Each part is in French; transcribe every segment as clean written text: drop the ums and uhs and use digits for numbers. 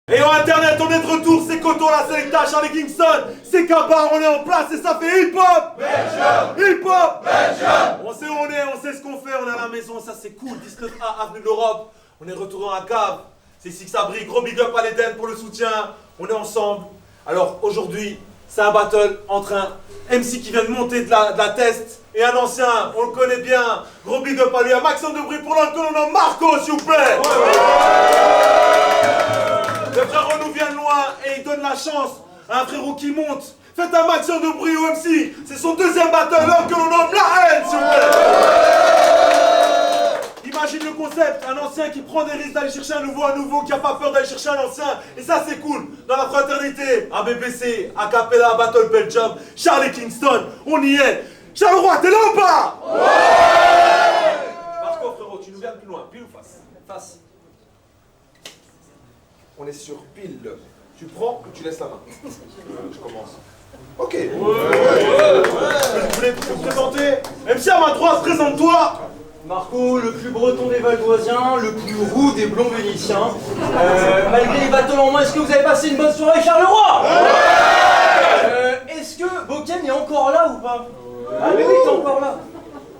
Et en internet, on est de retour, c'est Koto, la Selecta, Charlie Kingston, c'est Kabar, on est en place et ça fait hip-hop! Hip-hop! On sait où on est, on sait ce qu'on fait, on est à la maison, ça c'est cool, 19A, avenue de l'Europe, on est retourné dans la cave, c'est ici que ça brille, gros big up à l'Eden pour le soutien, on est ensemble. Alors aujourd'hui, c'est un battle entre un MC qui vient de monter de la test et un ancien, on le connaît bien, gros big up à lui, un maximum de bruit pour l'encolonel Marco s'il vous plaît! Les frérots nous viennent loin et ils donnent la chance à un frérot qui monte. Faites un maximum de bruit au MC. C'est son deuxième battle, l'homme que l'on nomme la haine, s'il vous plaît. Imagine le concept, un ancien qui prend des risques d'aller chercher un nouveau qui a pas peur d'aller chercher un ancien. Et ça c'est cool. Dans la fraternité, à BBC, à Capella, Battle Belgium, Charlie Kingston, on y est. Charleroi, t'es là ou pas? Ouais. Marco frérot, tu nous viens de plus loin, pile ou face? Face. On est sur pile. Tu prends ou tu laisses la main? Je commence. Ok. Vous voulez vous présenter? MC à ma droite, présente-toi. Marco, le plus breton des Valdoisiens, le plus roux des blonds vénitiens. Malgré les bateaux en main, est-ce que vous avez passé une bonne soirée, Charleroi? Est-ce que Boken est encore là ou pas? Ah mais oui, t'es encore là.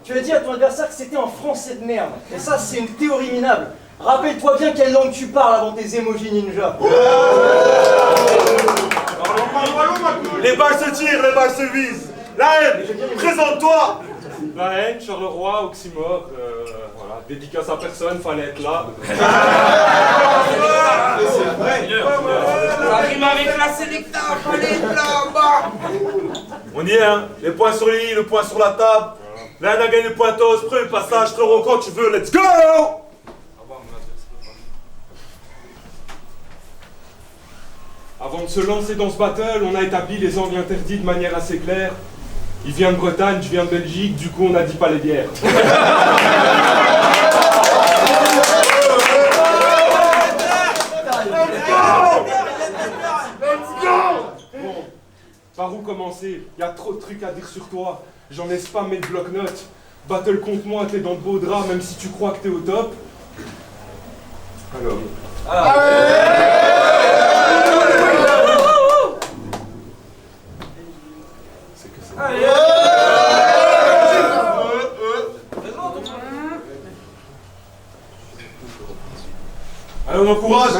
Tu as dit à ton adversaire que c'était un français de merde. Et ça, c'est une théorie minable. Rappelle-toi bien quelle langue tu parles avant tes émojis ninja. Les balles se tirent, les balles se visent. La haine, présente-toi. La haine, Charleroi, Oxymore, voilà, dédicace à personne, fallait être là. Ça rime avec la Selecta, fallait être là-bas. On y est, hein. Les points sur les i, le point sur la table. La haine a gagné le pointos, premier passage, frérot, quand tu veux, let's go. Avant de se lancer dans ce battle, on a établi les angles interdits de manière assez claire. Il vient de Bretagne, je viens de Belgique, du coup on n'a dit pas les bières. Bon, par où commencer? Il y a trop de trucs à dire sur toi. J'en ai spammé de bloc-notes. Battle contre moi, t'es dans de beaux draps, même si tu crois que t'es au top. Alors. C'est que ça. Allez, on encourage.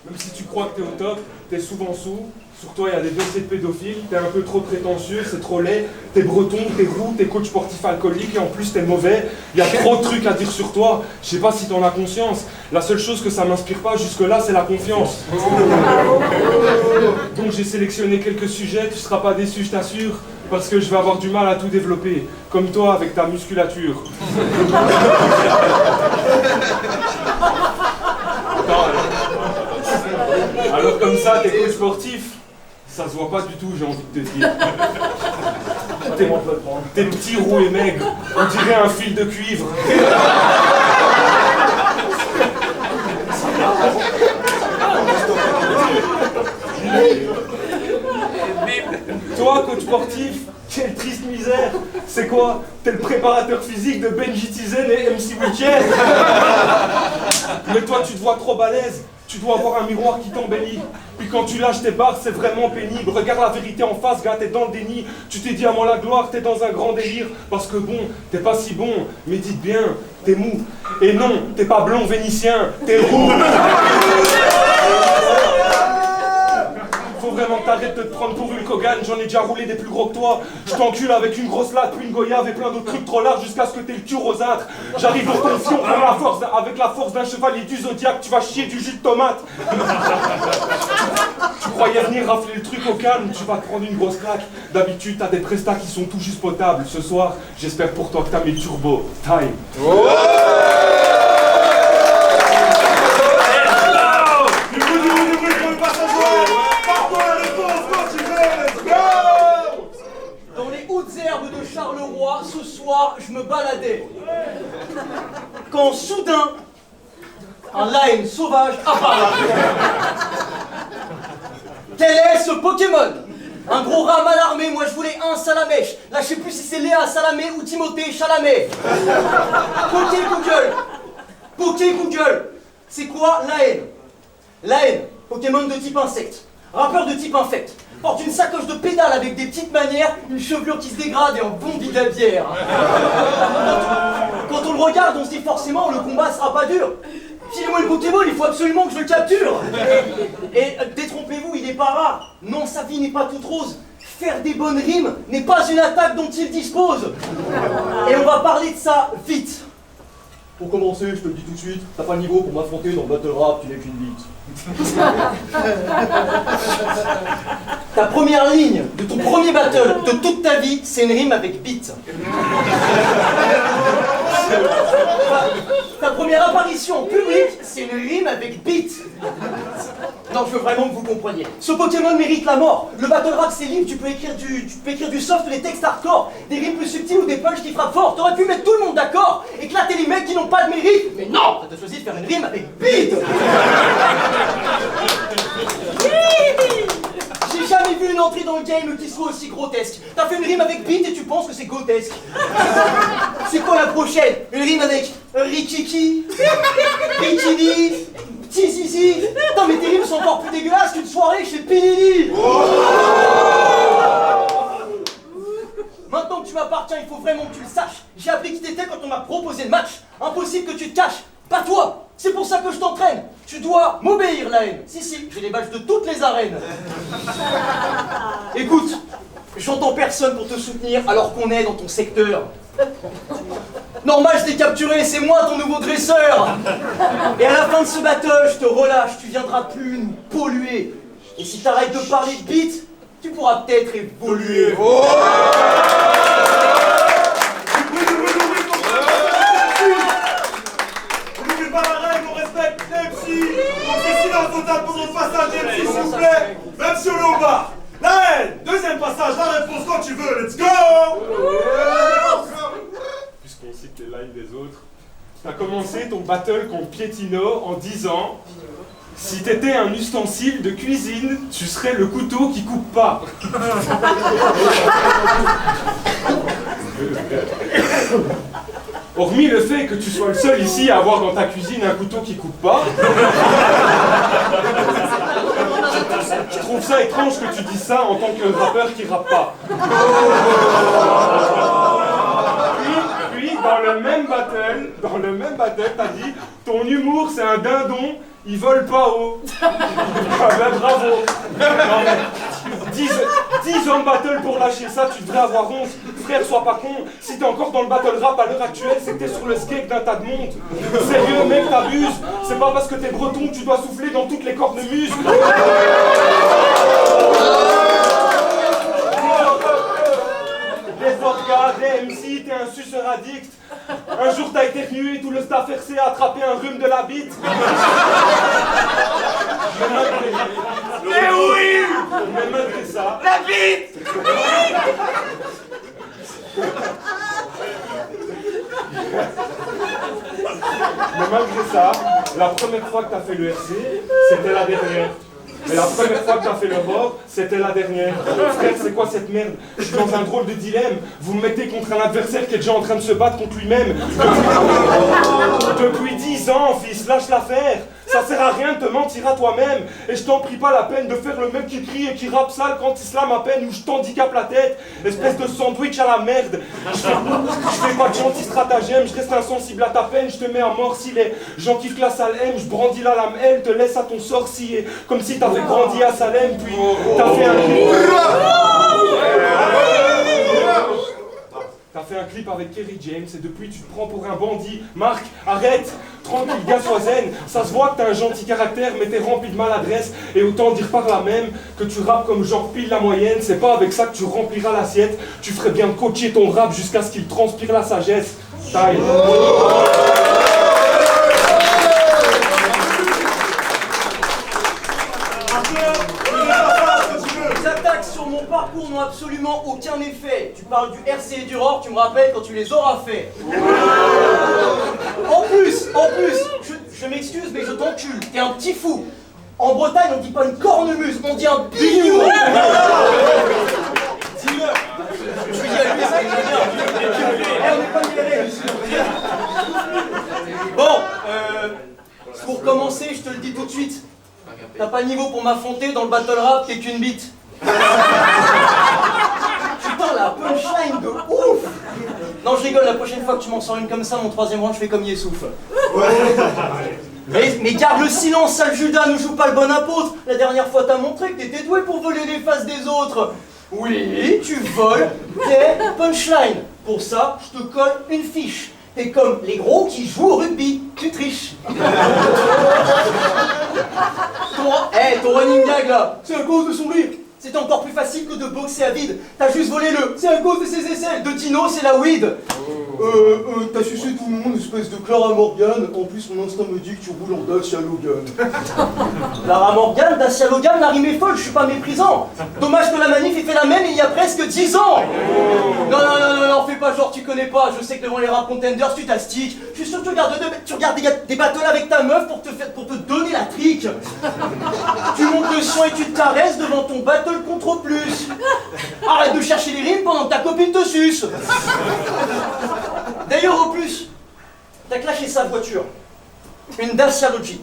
Même si tu crois que t'es au top, t'es souvent sous. Sur toi, il y a des dossiers de pédophiles, t'es un peu trop prétentieux, c'est trop laid, t'es breton, t'es roux, t'es coach sportif alcoolique et en plus t'es mauvais. Il y a trop de trucs à dire sur toi, je sais pas si t'en as conscience. La seule chose que ça m'inspire pas jusque-là, c'est la confiance. Donc j'ai sélectionné quelques sujets, tu seras pas déçu, je t'assure, parce que je vais avoir du mal à tout développer, comme toi avec ta musculature. Alors comme ça, t'es coach sportif, ça se voit pas du tout, j'ai envie de te dire. T'es petit, roux et maigre, on dirait un fil de cuivre. Toi, coach sportif, quelle triste misère. C'est quoi? T'es le préparateur physique de Benji Tizen et MC Weekend. Mais toi, tu te vois trop balèze. Tu dois avoir un miroir qui t'embellit. Puis quand tu lâches tes barres, c'est vraiment pénible. Regarde la vérité en face, gars, t'es dans le déni. Tu t'es dit avant la gloire, t'es dans un grand délire. Parce que bon, t'es pas si bon, mais dites bien, t'es mou. Et non, t'es pas blond vénitien, t'es roux. Faut vraiment que t'arrêtes de te prendre pour une Kogan, j'en ai déjà roulé des plus gros que toi. Je t'encule avec une grosse latte, puis une goyave et plein d'autres trucs trop larges jusqu'à ce que t'aies le cul rosâtre. J'arrive dans ton fion avec la force d'un chevalier du zodiaque, tu vas chier du jus de tomate. Tu croyais venir rafler le truc au calme, tu vas te prendre une grosse claque. D'habitude, t'as des prestats qui sont tout juste potables. Ce soir, j'espère pour toi que t'as mis le turbo. Time. Dans les hautes herbes de Charleroi, ce soir, je me baladais. Quand soudain, un lion sauvage apparaît. Quel est ce Pokémon? Un gros rat mal armé, moi je voulais un Salamèche. Là je sais plus si c'est Léa Salamé ou Timothée Chalamet. Poké Google. C'est quoi la haine? La haine, Pokémon de type insecte, rappeur de type infect, porte une sacoche de pédales avec des petites manières, une chevelure qui se dégrade et un bon bide à bière. Quand on le regarde, on se dit forcément le combat sera pas dur. Filez-moi le Pokémon, il faut absolument que je le capture. Et détrompez-vous, il n'est pas rare. Non, sa vie n'est pas toute rose. Faire des bonnes rimes n'est pas une attaque dont il dispose. Et on va parler de ça vite. Pour commencer, je te le dis tout de suite, t'as pas le niveau pour m'affronter dans le battle rap, tu n'es qu'une bite. Ta première ligne de ton premier battle de toute ta vie, c'est une rime avec beat. Ta première apparition en public, c'est une rime avec beat. Non, je veux vraiment que vous compreniez. Ce Pokémon mérite la mort. Le battle rap, c'est libre, tu peux écrire du soft ou des textes hardcore, des rimes plus subtiles ou des punchs qui frappent fort. T'aurais pu mettre tout le monde d'accord, éclater les mecs qui n'ont pas de mérite. Mais non, t'as choisi de faire une rime avec beat. J'ai jamais vu une entrée dans le game qui soit aussi grotesque. T'as fait une rime avec beat et tu penses que c'est grotesque. C'est quoi la prochaine? Une rime avec Rikiki, Bikini, Petit Zizi. Non mais tes rimes sont encore plus dégueulasses qu'une soirée chez Pilili. Maintenant que tu m'appartiens, il faut vraiment que tu le saches. J'ai appris qui t'étais quand on m'a proposé le match. Impossible que tu te caches. Pas toi. C'est pour ça que je t'entraîne. Tu dois m'obéir, la haine. Si, j'ai les badges de toutes les arènes. Écoute, j'entends personne pour te soutenir alors qu'on est dans ton secteur. Normal, je t'ai capturé, c'est moi ton nouveau dresseur. Et à la fin de ce battle, je te relâche, tu viendras plus nous polluer. Et si t'arrêtes de parler de beat, tu pourras peut-être évoluer. Oh, total pour notre passage MC, s'il vous plaît. Même si on est au bar. La haine. Deuxième passage, la réponse quand tu veux. Let's go. Puisqu'on cite les lines des autres, t'as commencé ton battle contre Pietino en disant: si t'étais un ustensile de cuisine, tu serais le couteau qui coupe pas. Hormis le fait que tu sois le seul ici à avoir dans ta cuisine un couteau qui coupe pas, je trouve ça étrange que tu dises ça en tant que rappeur qui rappe pas. Puis dans le même battle, t'as dit: ton humour c'est un dindon, il vole pas haut. Ah ben bravo. Non, mais 10 ans de battle pour lâcher ça, tu devrais avoir 11. Frère, sois pas con. Si t'es encore dans le battle rap à l'heure actuelle, c'est que t'es sur le skate d'un tas de monde. Sérieux, mec, t'abuses. C'est pas parce que t'es breton que tu dois souffler dans toutes les cornemuses. Des vodkas, des MC, t'es un suceur addict. Un jour t'as éternué, tout le staff RC a attrapé un rhume de la bite. Mais oui! Mais malgré ça... La bite! Mais malgré ça, la première fois que t'as fait le RC, c'était la dernière. Mais la première fois que t'as fait le rock, c'était la dernière. Frère, c'est quoi cette merde? Je suis dans un drôle de dilemme. Vous me mettez contre un adversaire qui est déjà en train de se battre contre lui-même. Depuis 10 ans, fils, lâche l'affaire. Ça sert à rien de te mentir à toi-même. Et je t'en prie pas la peine de faire le mec qui crie et qui rappe sale quand il se lame à peine ou je t'handicape la tête. Espèce de sandwich à la merde. Je fais pas de gentil stratagème, je reste insensible à ta peine, je te mets à mort si les gens kiffent la salle M, je brandis la lame L, te laisse à ton sort scier. Comme si t'avais grandi à Salem, puis t'as fait un clip. T'as fait un clip avec Kerry James et depuis tu te prends pour un bandit. Marc, arrête! Tranquille, gars, sois zen. Ça se voit que t'as un gentil caractère, mais t'es rempli de maladresse. Et autant dire par là même que tu rappes comme genre pile la moyenne. C'est pas avec ça que tu rempliras l'assiette. Tu ferais bien de coacher ton rap jusqu'à ce qu'il transpire la sagesse. Taille. Les attaques sur mon parcours n'ont absolument aucun effet. Tu parles du RC et du ROR, tu me rappelles quand tu les auras fait. En plus, je m'excuse mais je t'encule, t'es un petit fou. En Bretagne on dit pas une cornemuse, on dit un bignou. Dis-le. Je lui dis à lui ça, il est bien. On n'est pas libérés. Bon, pour Pour commencer, je te le dis tout de suite, t'as pas le niveau pour m'affronter dans le battle rap, t'es qu'une bite. Putain, la punchline de ouf. Non, je rigole, la prochaine fois que tu m'en sors une comme ça, mon troisième round, je fais comme Yessouf. Mais garde le silence, sale Judas, ne joue pas le bon apôtre. La dernière fois, t'as montré que t'étais doué pour voler les faces des autres. Oui, tu voles tes punchlines. Pour ça, je te colle une fiche. T'es comme les gros qui jouent au rugby, tu triches. Ton running gag là, c'est à cause de son rire. C'est encore plus facile que de boxer à vide. T'as juste volé le, c'est à cause de ses aisselles. De Tino, c'est la weed. T'as sucé tout le monde, espèce de Clara Morgan. En plus, mon instinct me dit que tu roules en Dacia Logan. Clara Morgan, Dacia Logan, la rime est folle, je suis pas méprisant. Dommage que la manif ait fait la même il y a presque 10 ans. Non, fais pas genre tu connais pas. Je sais que devant les rap contenders, tu t'astiques. Je suis sûr que tu regardes des battles avec ta meuf pour te donner la trique. Tu montes le son et tu te caresses devant ton battle contre plus. Arrête de chercher les rimes pendant que ta copine te suce. D'ailleurs, au plus, t'as clashé sa voiture. Une Dacia Logi.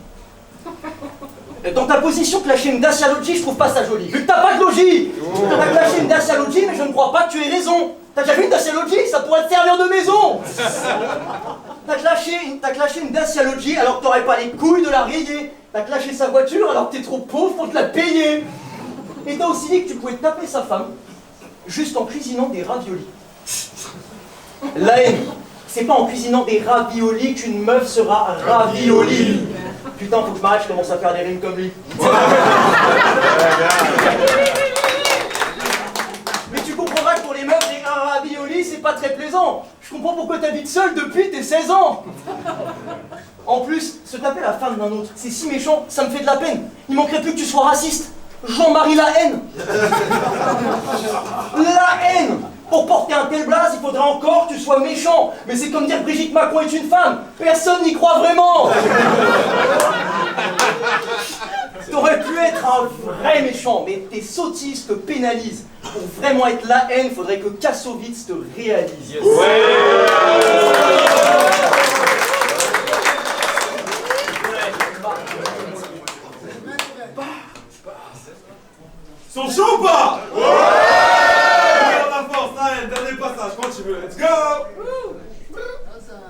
Dans ta position, clasher une Dacia Logi, je trouve pas ça joli. Vu que t'as pas de logis. T'as clashé une Dacia Logi, mais je ne crois pas que tu aies raison. T'as déjà vu une Dacia Logi? Ça pourrait te servir de maison. T'as clashé une Dacia Logi alors que t'aurais pas les couilles de la rayer. T'as clashé sa voiture alors que t'es trop pauvre pour te la payer. Et t'as aussi dit que tu pouvais taper sa femme juste en cuisinant des raviolis. La haine, c'est pas en cuisinant des raviolis qu'une meuf sera ravioli. Putain, faut que je m'arrête, je commence à faire des rimes comme lui. Mais tu comprendras que pour les meufs, des raviolis, c'est pas très plaisant. Je comprends pourquoi t'habites seul depuis tes 16 ans. En plus, se taper la femme d'un autre, c'est si méchant, ça me fait de la peine. Il manquerait plus que tu sois raciste. Jean-Marie La Haine. La haine. Pour porter un tel blaze, il faudrait encore que tu sois méchant. Mais c'est comme dire Brigitte Macron est une femme. Personne n'y croit vraiment. T'aurais pu être un vrai méchant, mais tes sottises te pénalisent. Pour vraiment être La Haine, faudrait que Kassovitz te réalise. Yes. Ouais. Ils sont chauds ou pas? Ouais! La force, dernier passage, quand tu veux, let's go!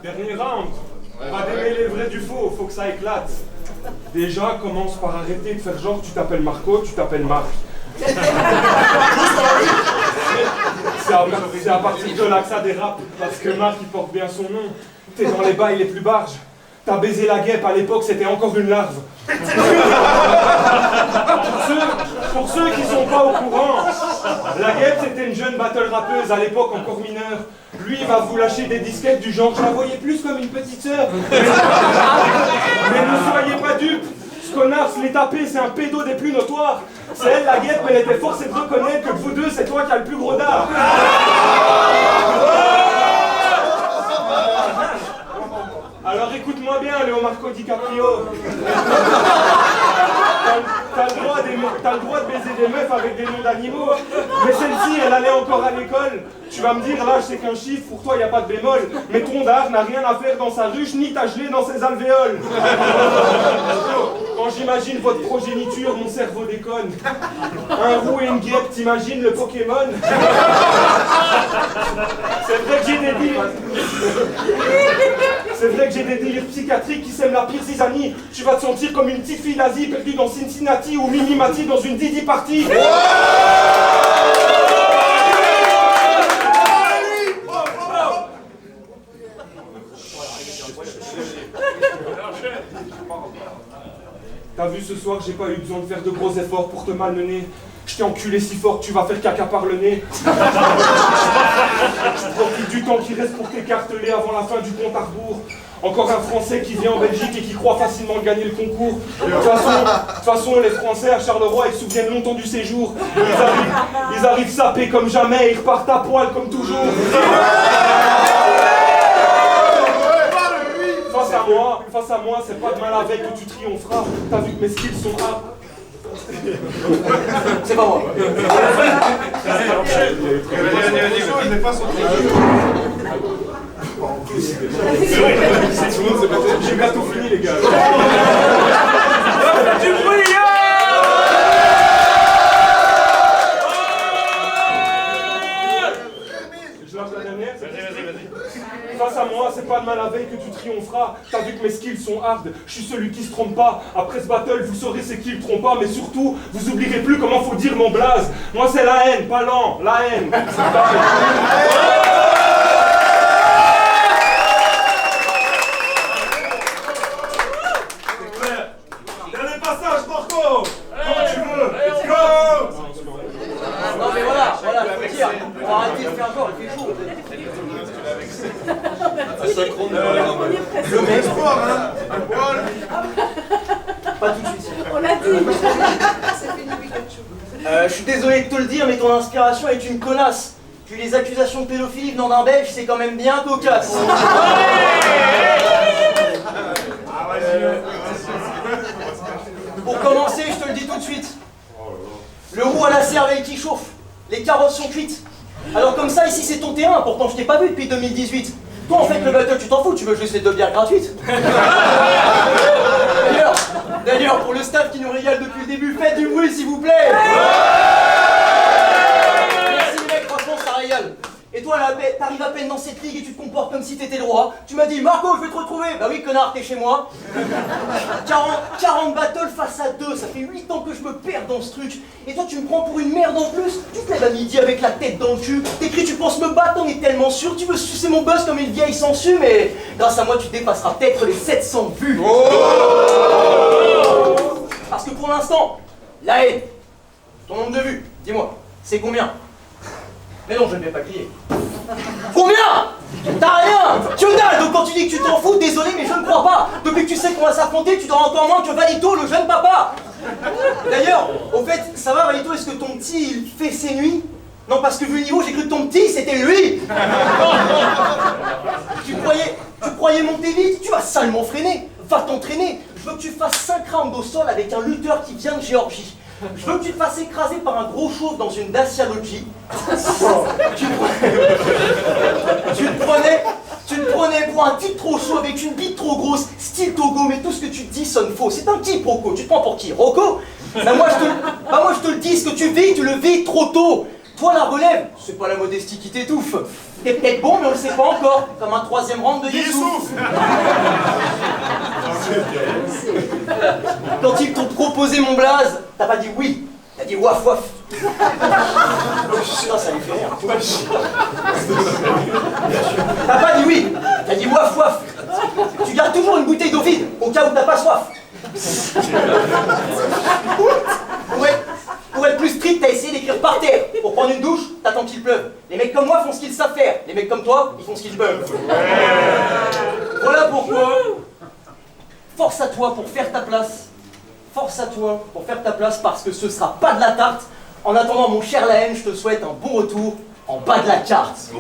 Dernier round. On va démêler le vrai du faux, faut que ça éclate. Déjà, commence par arrêter de faire genre tu t'appelles Marco, tu t'appelles Marc. C'est à partir de là que ça dérape, parce que Marc il porte bien son nom. T'es dans les bails les plus barges. T'as baisé la guêpe, à l'époque c'était encore une larve. Pour ceux qui sont pas au courant, la guêpe c'était une jeune battle rappeuse, à l'époque encore mineure. Lui il va vous lâcher des disquettes du genre, je la voyais plus comme une petite sœur. Mais ne soyez pas dupes, ce connard se l'est tapé, c'est un pédo des plus notoires. C'est elle la guêpe, mais elle était forcée de reconnaître que de vous deux c'est toi qui as le plus gros dard. Alors écoute-moi bien, Leonardo DiCaprio. T'as le droit de baiser des meufs avec des noms d'animaux. Mais celle-ci, elle allait encore à l'école. Tu vas me dire, là, c'est qu'un chiffre, pour toi, il n'y a pas de bémol. Mais ton dard n'a rien à faire dans sa ruche, ni ta gelée dans ses alvéoles. Quand j'imagine votre progéniture, mon cerveau déconne. Un roux et une guêpe, t'imagines le Pokémon? C'est vrai que j'ai des délires. C'est vrai que j'ai des délires psychiatriques qui sèment la pire zizanie. Tu vas te sentir comme une petite fille d'Asie perdue dans Cincinnati ou Mimimati dans une Didi Party. T'as vu ce soir, j'ai pas eu besoin de faire de gros efforts pour te malmener. Je t'ai enculé si fort que tu vas faire caca par le nez. Je profite du temps qui reste pour t'écarteler avant la fin du compte à rebours. Encore un Français qui vient en Belgique et qui croit facilement gagner le concours. De toute façon, les Français à Charleroi, ils se souviennent longtemps du séjour. Ils arrivent sapés comme jamais et ils repartent à poil comme toujours. Face à moi, c'est pas de mal avec que tu triompheras. T'as vu que mes skills sont rares. C'est pas moi. J'ai bientôt fini les gars. pas demain la veille que tu triompheras. T'as vu que mes skills sont hard, je suis celui qui se trompe pas. Après ce battle, vous saurez c'est qui le trompe pas, mais surtout, vous oublierez plus comment faut dire mon blaze. Moi c'est la haine, pas l'an, la haine. Dernier passage, Marco. Quand tu veux. Go. Non mais voilà, faut dire. On va arrêter de faire encore, il fait chaud. Le mec, pas tout de suite. On l'a dit. C'est fini Pikachu. Je suis désolé de te le dire, mais ton inspiration est une connasse. Puis les accusations de pédophilie venant d'un belge, c'est quand même bien cocasse. Pour commencer, je te le dis tout de suite. Le roux à la cervelle qui chauffe. Les carottes sont cuites. Alors comme ça, ici c'est ton terrain, pourtant je t'ai pas vu depuis 2018. Toi en fait le battle tu t'en fous, tu veux juste les 2 bières gratuites. D'ailleurs, pour le staff qui nous régale depuis le début, faites du bruit s'il vous plaît. Merci les mecs, franchement ça régale. Et toi là, t'arrives à peine dans cette ligue et tu te comportes comme si t'étais le roi. Tu m'as dit Marco, je vais te retrouver. Bah oui connard, t'es chez moi. 40 battles face à 2, ça fait 8 ans que je me perds dans ce truc. Et toi tu me prends pour une merde en plus. Tu te lèves à midi avec la tête dans le cul. T'écris tu penses me battre, on est tellement sûr. Tu veux sucer mon buzz comme une vieille sangsue, mais grâce à moi tu dépasseras peut-être les 700 vues. Parce que pour l'instant, la haine, ton nombre de vues, dis-moi, c'est combien? Mais non, je ne vais pas crier. Combien? T'as rien! Que dalle! Donc quand tu dis que tu t'en fous, désolé, mais je ne crois pas. Depuis que tu sais qu'on va s'affronter, tu dors encore moins que Valito, le jeune papa. D'ailleurs, au fait, ça va Valito, est-ce que ton petit, il fait ses nuits? Non, parce que vu le niveau, j'ai cru que ton petit, c'était lui. Tu croyais monter vite? Tu vas salement freiner. Va t'entraîner. Je veux que tu fasses 5 rounds au sol avec un lutteur qui vient de Géorgie. Je veux que tu te fasses écraser par un gros chauve dans une Dacia Logi. Tu te prenais pour un type trop chaud avec une bite trop grosse, style Togo, mais tout ce que tu te dis sonne faux. C'est un type Rocco. Tu te prends pour qui? Rocco? Moi je te le dis, ce que tu vis, tu le vis trop tôt. Toi la relève, c'est pas la modestie qui t'étouffe. T'es peut-être bon, mais on le sait pas encore. Comme un 3e round de Youssouf. Quand ils t'ont proposé mon blaze, t'as pas dit oui, t'as dit waf waf. Putain, ça lui fait rire. T'as pas dit oui, t'as dit waf waf. Tu gardes toujours une bouteille d'eau vide, au cas où t'as pas soif. Pour être plus strict, t'as essayé d'écrire par terre. Pour prendre une douche, t'attends qu'il pleuve. Les mecs comme moi font ce qu'ils savent faire. Les mecs comme toi, ils font ce qu'ils peuvent. Voilà pourquoi. Force à toi pour faire ta place. Force à toi pour faire ta place parce que ce sera pas de la tarte. En attendant, mon cher Lahem, je te souhaite un bon retour en bas de la carte.